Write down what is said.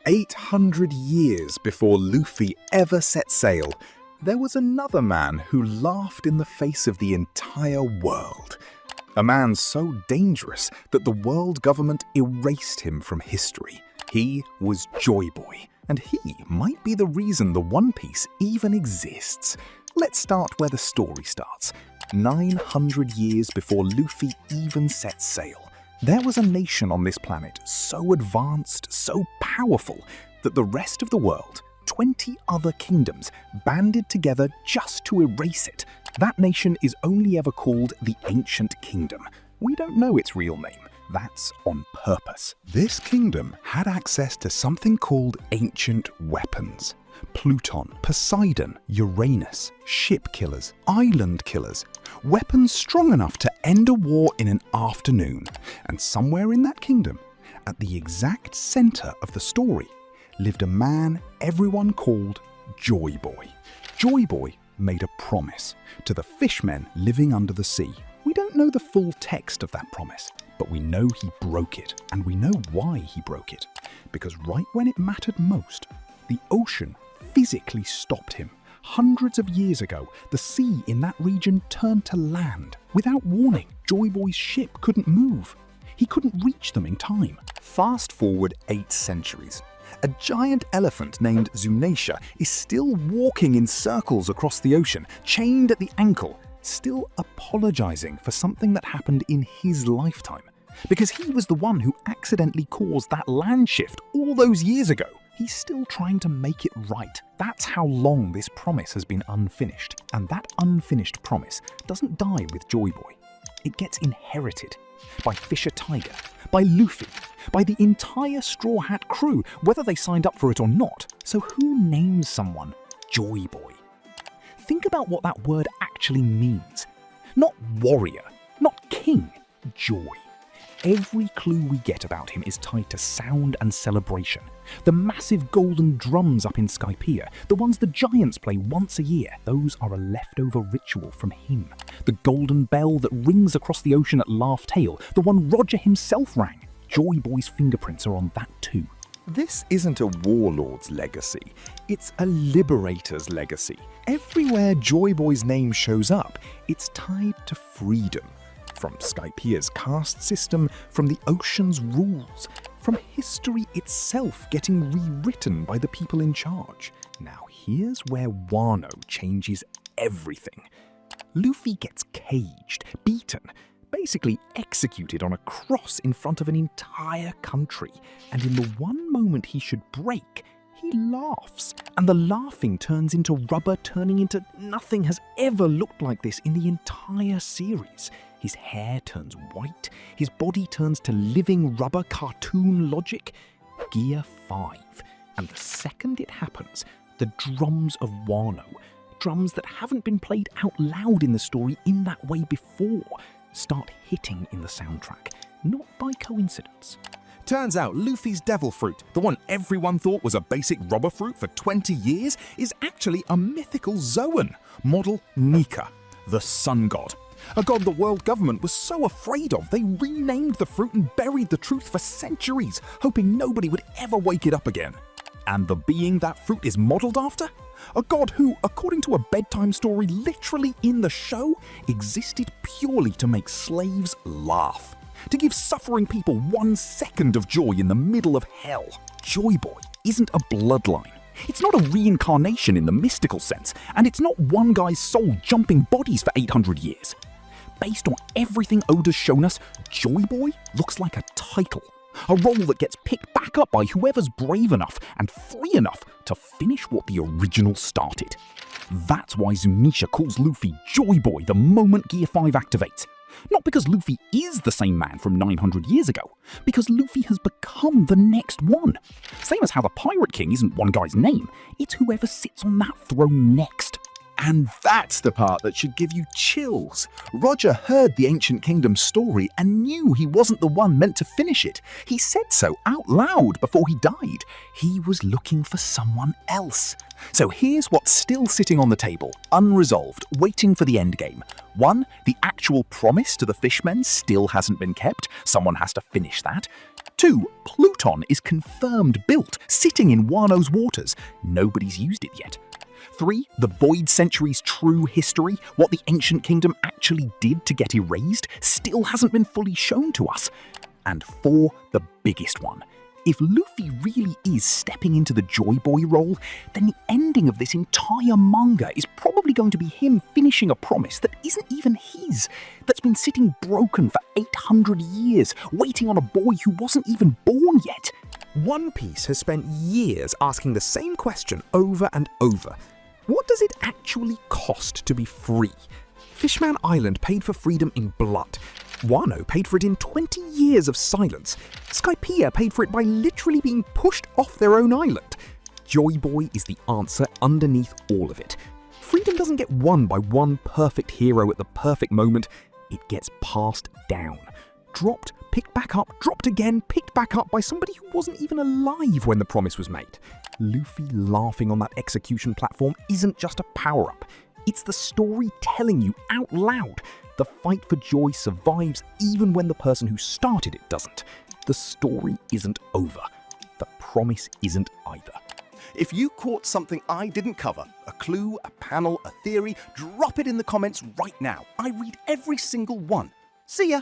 800 years before Luffy ever set sail, there was another man who laughed in the face of the entire world. A man so dangerous that the world government erased him from history. He was Joy Boy, and he might be the reason the One Piece even exists. Let's start where the story starts. 900 years before Luffy even set sail, there was a nation on this planet so advanced, so powerful, that the rest of the world, 20 other kingdoms, banded together just to erase it. That nation is only ever called the Ancient Kingdom. We don't know its real name. That's on purpose. This kingdom had access to something called ancient weapons. Pluton, Poseidon, Uranus, ship killers, island killers, weapons strong enough to end a war in an afternoon. And somewhere in that kingdom, at the exact center of the story, lived a man everyone called Joy Boy. Joy Boy made a promise to the fishmen living under the sea. We don't know the full text of that promise, but we know he broke it, and we know why he broke it. Because right when it mattered most, the ocean physically stopped him. Hundreds of years ago, the sea in that region turned to land. Without warning, Joy Boy's ship couldn't move. He couldn't reach them in time. Fast forward 8 centuries. A giant elephant named Zunaisha is still walking in circles across the ocean, chained at the ankle, still apologizing for something that happened in his lifetime. Because he was the one who accidentally caused that land shift all those years ago. He's still trying to make it right. That's how long this promise has been unfinished. And that unfinished promise doesn't die with Joy Boy. It gets inherited by Fisher Tiger, by Luffy, by the entire Straw Hat crew, whether they signed up for it or not. So who names someone Joy Boy? Think about what that word actually means. Not warrior, not king, joy. Every clue we get about him is tied to sound and celebration. The massive golden drums up in Skypiea, the ones the giants play once a year, those are a leftover ritual from him. The golden bell that rings across the ocean at Laugh Tale, the one Roger himself rang, Joy Boy's fingerprints are on that too. This isn't a warlord's legacy, it's a liberator's legacy. Everywhere Joy Boy's name shows up, it's tied to freedom. From Skypiea's caste system, from the ocean's rules, from history itself getting rewritten by the people in charge. Now here's where Wano changes everything. Luffy gets caged, beaten, basically executed on a cross in front of an entire country. And in the one moment he should break, he laughs. And the laughing turns into rubber, turning into nothing has ever looked like this in the entire series. His hair turns white, his body turns to living rubber cartoon logic. Gear 5. And the second it happens, the drums of Wano, drums that haven't been played out loud in the story in that way before, start hitting in the soundtrack, not by coincidence. Turns out Luffy's devil fruit, the one everyone thought was a basic robber fruit for 20 years, is actually a mythical Zoan, model Nika, the sun god. A god the world government was so afraid of, they renamed the fruit and buried the truth for centuries, hoping nobody would ever wake it up again. And the being that fruit is modeled after? A god who, according to a bedtime story literally in the show, existed purely to make slaves laugh. To give suffering people 1 second of joy in the middle of hell. Joy Boy isn't a bloodline. It's not a reincarnation in the mystical sense, and it's not one guy's soul jumping bodies for 800 years. Based on everything Oda's shown us, Joy Boy looks like a title. A role that gets picked back up by whoever's brave enough and free enough to finish what the original started. That's why Zunisha calls Luffy Joy Boy the moment Gear 5 activates. Not because Luffy is the same man from 900 years ago, because Luffy has become the next one. Same as how the Pirate King isn't one guy's name, it's whoever sits on that throne next. And that's the part that should give you chills. Roger heard the Ancient Kingdom story and knew he wasn't the one meant to finish it. He said so out loud before he died. He was looking for someone else. So here's what's still sitting on the table, unresolved, waiting for the endgame. 1. The actual promise to the fishmen still hasn't been kept. Someone has to finish that. 2. Pluton is confirmed built, sitting in Wano's waters. Nobody's used it yet. 3. The Void Century's true history, what the Ancient Kingdom actually did to get erased, still hasn't been fully shown to us. And 4. The biggest one. If Luffy really is stepping into the Joy Boy role, then the ending of this entire manga is probably going to be him finishing a promise that isn't even his, that's been sitting broken for 800 years, waiting on a boy who wasn't even born yet. One Piece has spent years asking the same question over and over. What does it actually cost to be free? Fishman Island paid for freedom in blood. Wano paid for it in 20 years of silence. Skypiea paid for it by literally being pushed off their own island. Joy Boy is the answer underneath all of it. Freedom doesn't get won by one perfect hero at the perfect moment. It gets passed down. Dropped, picked back up, dropped again, picked back up by somebody who wasn't even alive when the promise was made. Luffy laughing on that execution platform isn't just a power-up. It's the story telling you out loud. The fight for joy survives even when the person who started it doesn't. The story isn't over. The promise isn't either. If you caught something I didn't cover, a clue, a panel, a theory, drop it in the comments right now. I read every single one. See ya!